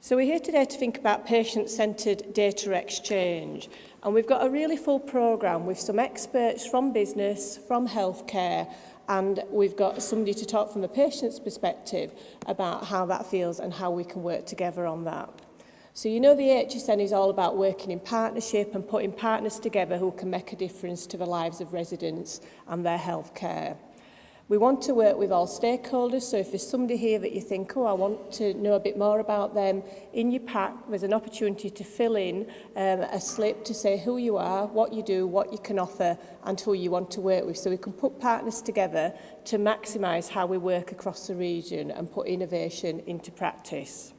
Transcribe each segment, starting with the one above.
So we're here today to think about patient-centred data exchange, and we've got a really full programme with some experts from business, from healthcare, and we've got somebody to talk from the patient's perspective about how that feels and how we can work together on that. So you know the AHSN is all about working in partnership and putting partners together who can make a difference to the lives of residents and their healthcare. We want to work with all stakeholders, so if there's somebody here that you think, oh, I want to know a bit more about them, in your pack there's an opportunity to fill in a slip to say who you are, what you do, what you can offer and who you want to work with. So we can put partners together to maximise how we work across the region and put innovation into practice.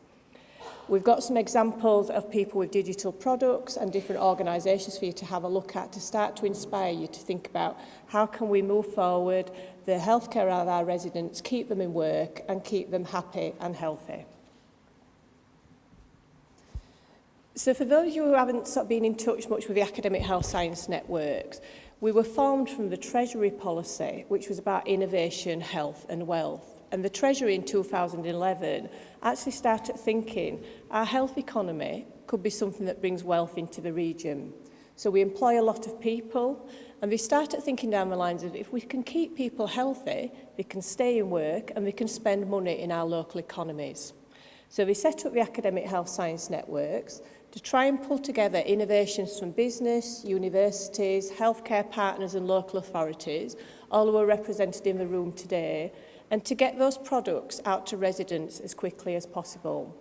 We've got some examples of people with digital products and different organisations for you to have a look at to start to inspire you to think about how can we move forward the healthcare of our residents, keep them in work and keep them happy and healthy. So for those of you who haven't been in touch much with the academic health science networks, we were formed from the Treasury policy, which was about innovation, health and wealth. And the Treasury in 2011 actually started thinking our health economy could be something that brings wealth into the region. So we employ a lot of people, and they started thinking down the lines of if we can keep people healthy, they can stay in work and they can spend money in our local economies. So they set up the academic health science networks to try and pull together innovations from business, universities, healthcare partners and local authorities, all who are represented in the room today, and to get those products out to residents as quickly as possible.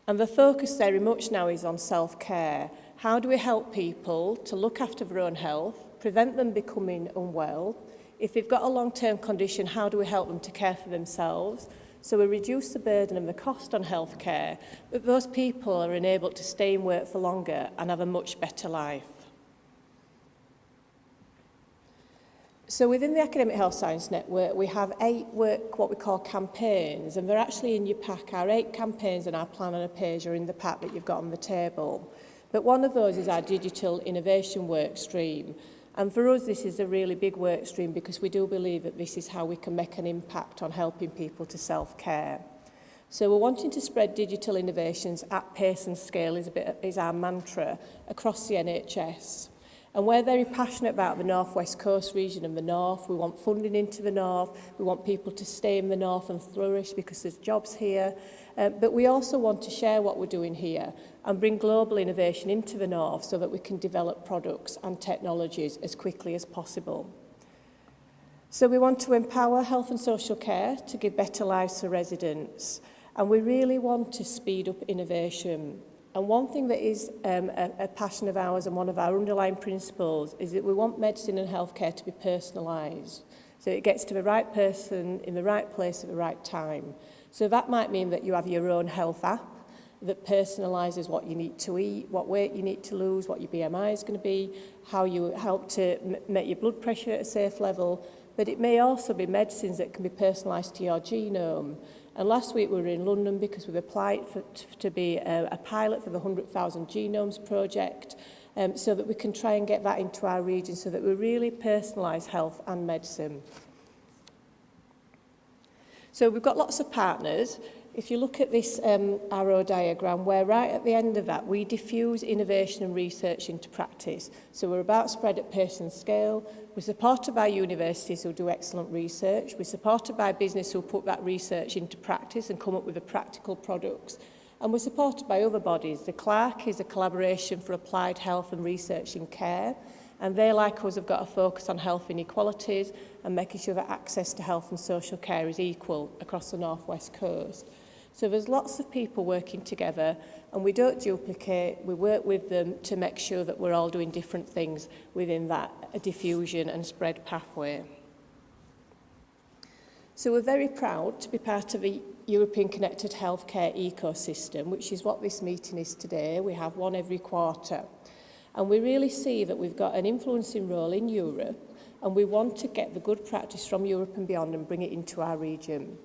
And the focus very much now is on self-care. How do we help people to look after their own health, prevent them becoming unwell? If they've got a long-term condition, how do we help them to care for themselves? So we reduce the burden and the cost on healthcare, but those people are enabled to stay in work for longer and have a much better life. So within the Academic Health Science Network, we have 8 what we call campaigns, and they're actually in your pack. Our 8 campaigns and our plan on a page are in the pack that you've got on the table. But one of those is our digital innovation work stream. And for us, this is a really big work stream because we do believe that this is how we can make an impact on helping people to self-care. So we're wanting to spread digital innovations at pace and scale is our mantra across the NHS. And we're very passionate about the North West Coast region and the North. We want funding into the North. We want people to stay in the North and flourish because there's jobs here. But we also want to share what we're doing here and bring global innovation into the North so that we can develop products and technologies as quickly as possible. So we want to empower health and social care to give better lives to residents. And we really want to speed up innovation. And one thing that is a passion of ours and one of our underlying principles is that we want medicine and healthcare to be personalised. So it gets to the right person in the right place at the right time. So that might mean that you have your own health app that personalises what you need to eat, what weight you need to lose, what your BMI is going to be, how you help to make your blood pressure at a safe level. But it may also be medicines that can be personalised to your genome. And last week we were in London because we've applied to be a pilot for the 100,000 Genomes project so that we can try and get that into our region so that we really personalise health and medicine. So we've got lots of partners. If you look at this arrow diagram, where right at the end of that, we diffuse innovation and research into practice. So we're about spread at pace and scale. We're supported by universities who do excellent research. We're supported by business who put that research into practice and come up with the practical products. And we're supported by other bodies. The CLARC is a collaboration for applied health and research in care. And they, like us, have got a focus on health inequalities and making sure that access to health and social care is equal across the North West Coast. So there's lots of people working together and we don't duplicate, we work with them to make sure that we're all doing different things within that diffusion and spread pathway. So we're very proud to be part of the European Connected Healthcare ecosystem, which is what this meeting is today. We have one every quarter. And we really see that we've got an influencing role in Europe and we want to get the good practice from Europe and beyond and bring it into our region.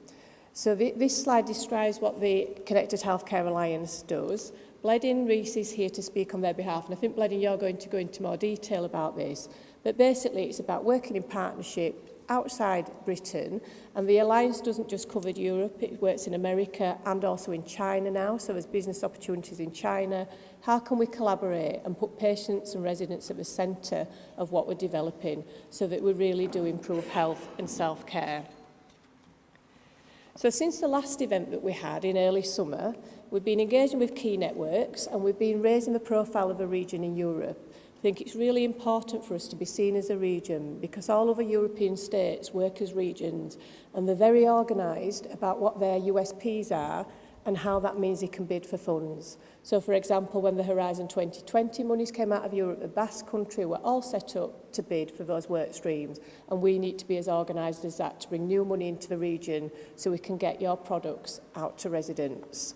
So this slide describes what the Connected Healthcare Alliance does. Bledin Rees is here to speak on their behalf, and I think, Bledin, you're going to go into more detail about this. But basically it's about working in partnership outside Britain, and the alliance doesn't just cover Europe, it works in America and also in China now, so there's business opportunities in China. How can we collaborate and put patients and residents at the centre of what we're developing so that we really do improve health and self-care? So since the last event that we had in early summer, we've been engaging with key networks and we've been raising the profile of the region in Europe. I think it's really important for us to be seen as a region because all other European states work as regions and they're very organised about what their USPs are and how that means they can bid for funds. So for example, when the Horizon 2020 monies came out of Europe, the Basque country were all set up to bid for those work streams, and we need to be as organised as that to bring new money into the region so we can get your products out to residents.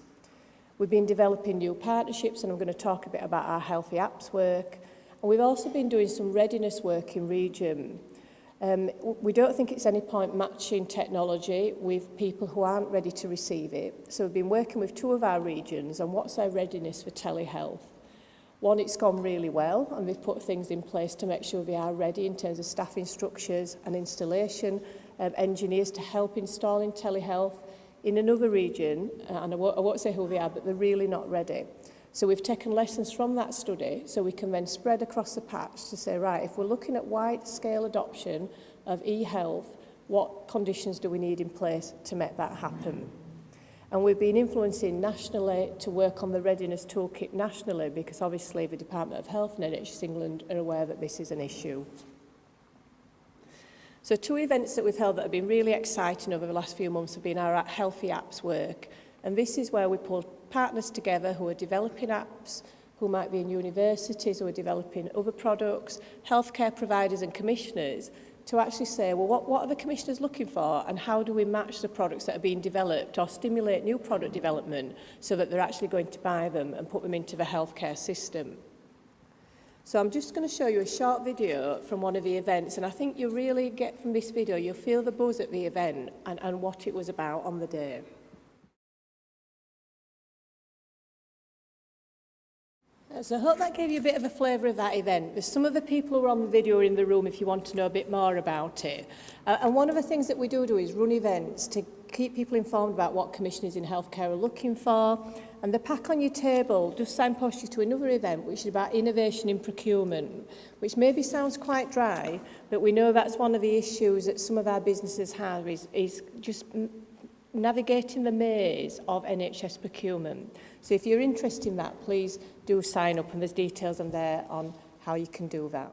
We've been developing new partnerships, and I'm going to talk a bit about our healthy apps work. And we've also been doing some readiness work in region. We don't think it's any point matching technology with people who aren't ready to receive it. So we've been working with 2 of our regions on what's their readiness for telehealth. One, it's gone really well, and they've put things in place to make sure they are ready in terms of staffing structures and installation, engineers to help installing telehealth. In another region, and I won't say who they are, but they're really not ready. So we've taken lessons from that study so we can then spread across the patch to say, right, if we're looking at wide-scale adoption of e-health, what conditions do we need in place to make that happen? And we've been influencing nationally to work on the readiness toolkit nationally because obviously the Department of Health and NHS England are aware that this is an issue. So 2 events that we've held that have been really exciting over the last few months have been our Healthy Apps work. And this is where we pull partners together who are developing apps, who might be in universities, who are developing other products, healthcare providers and commissioners, to actually say, well, what are the commissioners looking for and how do we match the products that are being developed or stimulate new product development so that they're actually going to buy them and put them into the healthcare system. So I'm just going to show you a short video from one of the events, and I think you'll really get from this video, you'll feel the buzz at the event and what it was about on the day. So I hope that gave you a bit of a flavour of that event. There's some of the people who are on the video in the room if you want to know a bit more about it. And one of the things that we do is run events to keep people informed about what commissioners in healthcare are looking for. And the pack on your table just signposts you to another event which is about innovation in procurement, which maybe sounds quite dry, but we know that's one of the issues that some of our businesses have is just navigating the maze of NHS procurement. So if you're interested in that, please do sign up, and there's details on there on how you can do that.